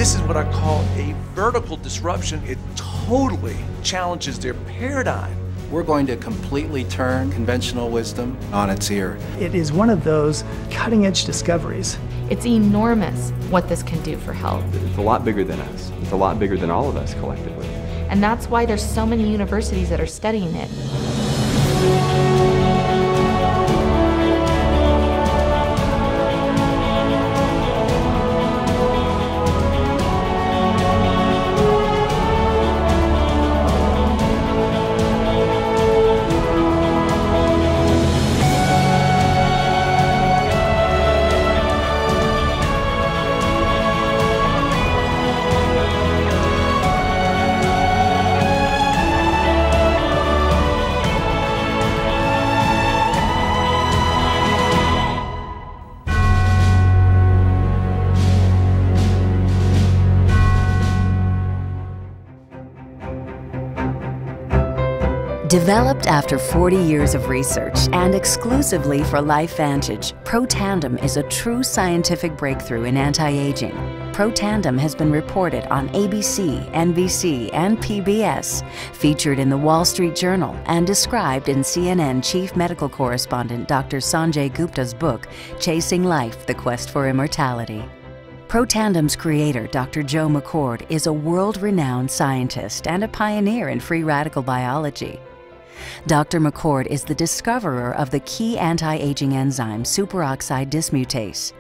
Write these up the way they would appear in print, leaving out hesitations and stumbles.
This is what I call a vertical disruption. It totally challenges their paradigm. We're going to completely turn conventional wisdom on its ear. It is one of those cutting-edge discoveries. It's enormous what this can do for health. It's a lot bigger than us. It's a lot bigger than all of us collectively. And that's why there's so many universities that are studying it. Developed after 40 years of research and exclusively for LifeVantage, Protandim is a true scientific breakthrough in anti-aging. Protandim has been reported on ABC, NBC, and PBS, featured in the Wall Street Journal, and described in CNN Chief Medical Correspondent Dr. Sanjay Gupta's book, Chasing Life: The Quest for Immortality. Protandim's creator, Dr. Joe McCord, is a world-renowned scientist and a pioneer in free radical biology. Dr. McCord is the discoverer of the key anti-aging enzyme superoxide dismutase.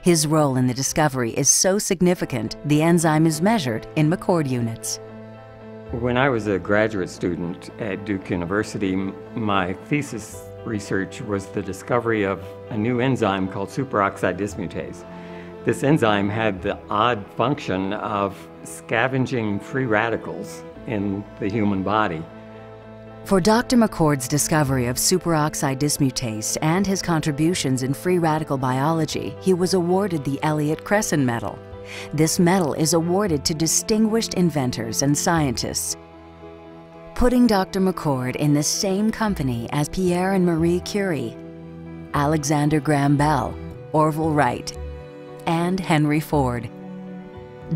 His role in the discovery is so significant, the enzyme is measured in McCord units. When I was a graduate student at Duke University, my thesis research was the discovery of a new enzyme called superoxide dismutase. This enzyme had the odd function of scavenging free radicals in the human body. For Dr. McCord's discovery of superoxide dismutase and his contributions in free radical biology, he was awarded the Elliott-Cresson Medal. This medal is awarded to distinguished inventors and scientists, putting Dr. McCord in the same company as Pierre and Marie Curie, Alexander Graham Bell, Orville Wright, and Henry Ford.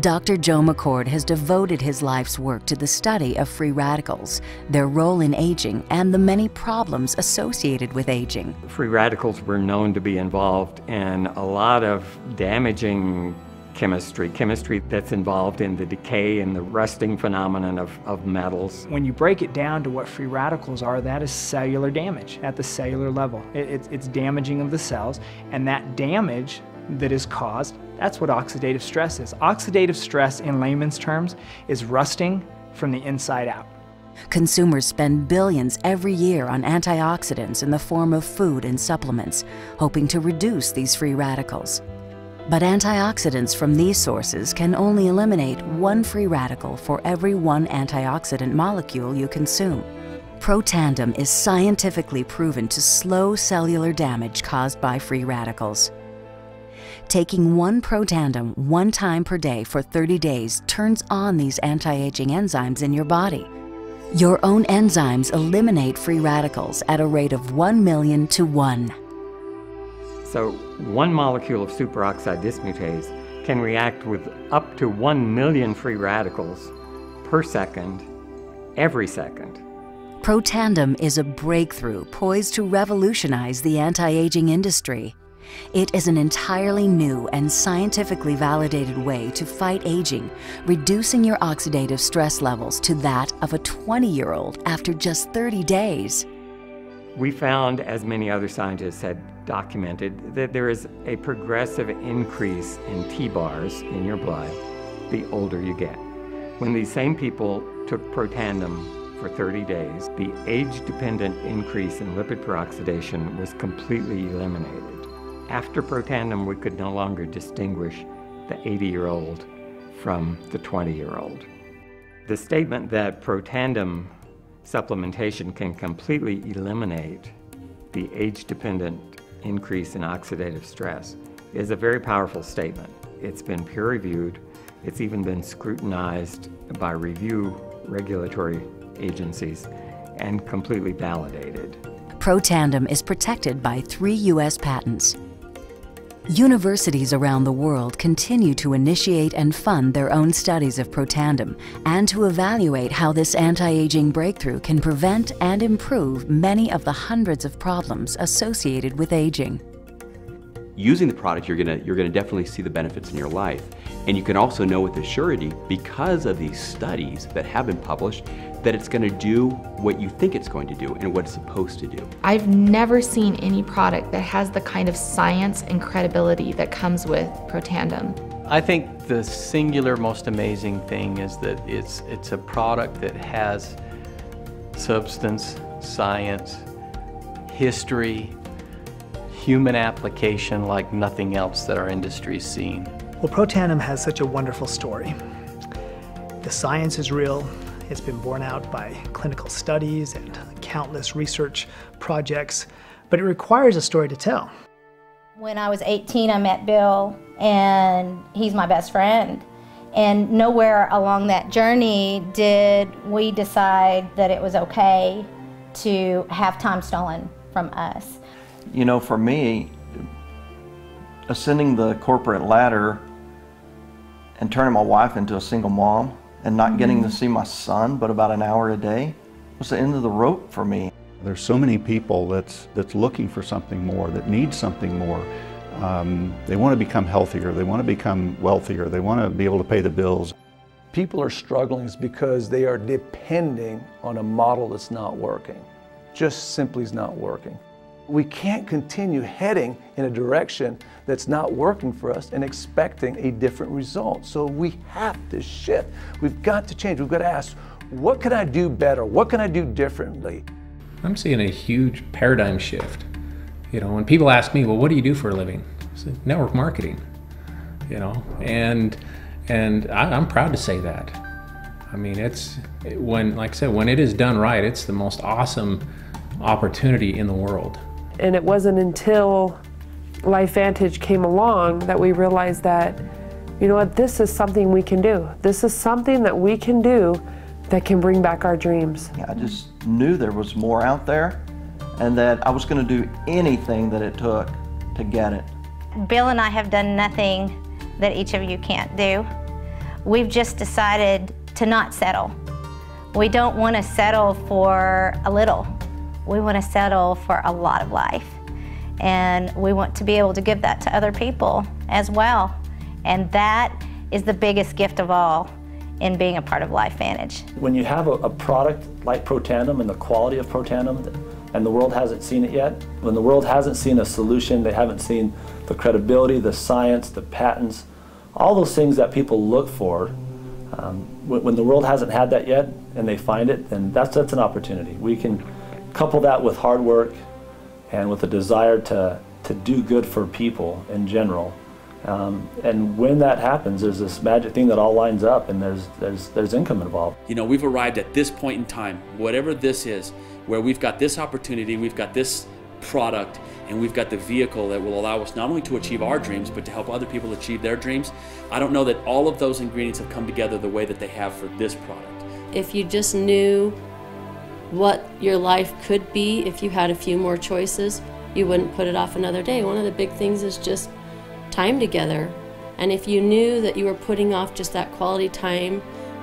Dr. Joe McCord has devoted his life's work to the study of free radicals, their role in aging, and the many problems associated with aging. Free radicals were known to be involved in a lot of damaging chemistry that's involved in the decay and the rusting phenomenon of metals. When you break it down to what free radicals are, that is cellular damage at the cellular level. It's damaging of the cells, and that damage that is caused, that's what oxidative stress is. Oxidative stress, in layman's terms, is rusting from the inside out. Consumers spend billions every year on antioxidants in the form of food and supplements, hoping to reduce these free radicals. But antioxidants from these sources can only eliminate one free radical for every one antioxidant molecule you consume. Protandim is scientifically proven to slow cellular damage caused by free radicals. Taking one Protandim 1 time per day for 30 days turns on these anti-aging enzymes in your body. Your own enzymes eliminate free radicals at a rate of 1 million to 1. So 1 molecule of superoxide dismutase can react with up to 1 million free radicals per second, every second. Protandim is a breakthrough poised to revolutionize the anti-aging industry. It is an entirely new and scientifically validated way to fight aging, reducing your oxidative stress levels to that of a 20-year-old after just 30 days. We found, as many other scientists had documented, that there is a progressive increase in T-bars in your blood the older you get. When these same people took Protandim for 30 days, the age-dependent increase in lipid peroxidation was completely eliminated. After Protandim, we could no longer distinguish the 80-year-old from the 20-year-old. The statement that Protandim supplementation can completely eliminate the age-dependent increase in oxidative stress is a very powerful statement. It's been peer-reviewed. It's even been scrutinized by review regulatory agencies and completely validated. Protandim is protected by 3 U.S. patents. Universities around the world continue to initiate and fund their own studies of Protandim and to evaluate how this anti-aging breakthrough can prevent and improve many of the hundreds of problems associated with aging. Using the product, you're gonna definitely see the benefits in your life. And you can also know with surety, because of these studies that have been published, that it's gonna do what you think it's going to do and what it's supposed to do. I've never seen any product that has the kind of science and credibility that comes with Protandim. I think the singular most amazing thing is that it's a product that has substance, science, history, human application like nothing else that our industry's seen. Well, Protandim has such a wonderful story. The science is real. It's been borne out by clinical studies and countless research projects, but it requires a story to tell. When I was 18, I met Bill, and he's my best friend. And nowhere along that journey did we decide that it was okay to have time stolen from us. You know, for me, ascending the corporate ladder and turning my wife into a single mom and not getting to see my son but about an hour a day was the end of the rope for me. There's so many people that's looking for something more, that need something more. They want to become healthier, they want to become wealthier, they want to be able to pay the bills. People are struggling because they are depending on a model that's not working. Just simply is not working. We can't continue heading in a direction that's not working for us and expecting a different result. So we have to shift. We've got to change. We've got to ask, what can I do better? What can I do differently? I'm seeing a huge paradigm shift. You know, when people ask me, well, what do you do for a living? I say, network marketing, you know, and I'm proud to say that. I mean, like I said, when it is done right, it's the most awesome opportunity in the world. And it wasn't until LifeVantage came along that we realized that, you know what, this is something we can do. This is something that we can do that can bring back our dreams. I just knew there was more out there and that I was going to do anything that it took to get it. Bill and I have done nothing that each of you can't do. We've just decided to not settle. We don't want to settle for a little. We want to settle for a lot of life. And we want to be able to give that to other people as well. And that is the biggest gift of all in being a part of LifeVantage. When you have a product like Protandim and the quality of Protandim, and the world hasn't seen it yet, when the world hasn't seen a solution, they haven't seen the credibility, the science, the patents, all those things that people look for, when the world hasn't had that yet and they find it, then that's an opportunity. We can couple that with hard work and with a desire to do good for people in general. And when that happens, there's this magic thing that all lines up, and there's income involved. You know, we've arrived at this point in time, whatever this is, where we've got this opportunity, we've got this product, and we've got the vehicle that will allow us not only to achieve our dreams, but to help other people achieve their dreams. I don't know that all of those ingredients have come together the way that they have for this product. If you just knew what your life could be if you had a few more choices, you wouldn't put it off another day. One of the big things is just time together. And if you knew that you were putting off just that quality time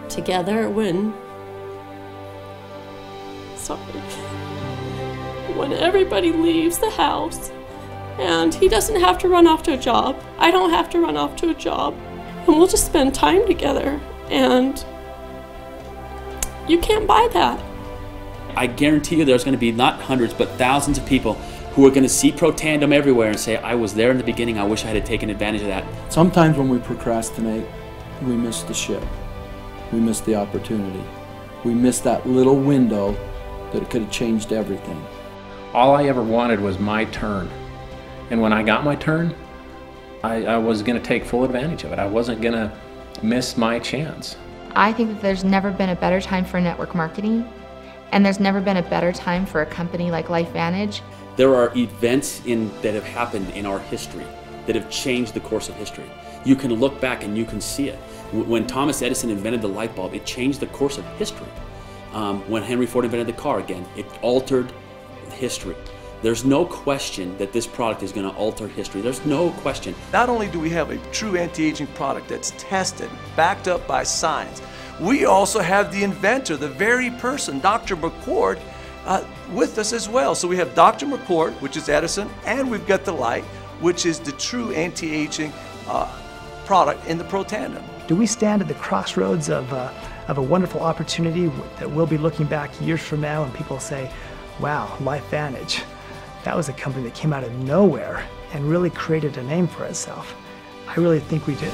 together when everybody leaves the house and he doesn't have to run off to a job, I don't have to run off to a job, and we'll just spend time together, and you can't buy that. I guarantee you there's going to be not hundreds but thousands of people who are going to see Protandim everywhere and say, I was there in the beginning, I wish I had taken advantage of that. Sometimes when we procrastinate, we miss the ship. We miss the opportunity. We miss that little window that could have changed everything. All I ever wanted was my turn. And when I got my turn, I was going to take full advantage of it. I wasn't going to miss my chance. I think that there's never been a better time for network marketing, and there's never been a better time for a company like LifeVantage. There are events that have happened in our history that have changed the course of history. You can look back and you can see it. When Thomas Edison invented the light bulb, it changed the course of history. When Henry Ford invented the car, again, it altered history. There's no question that this product is going to alter history. There's no question. Not only do we have a true anti-aging product that's tested, backed up by science, we also have the inventor, the very person, Dr. McCord, with us as well. So we have Dr. McCord, which is Edison, and we've got the light, which is the true anti-aging product in the Protandim. Do we stand at the crossroads of a wonderful opportunity that we'll be looking back years from now and people say, wow, LifeVantage, that was a company that came out of nowhere and really created a name for itself? I really think we do.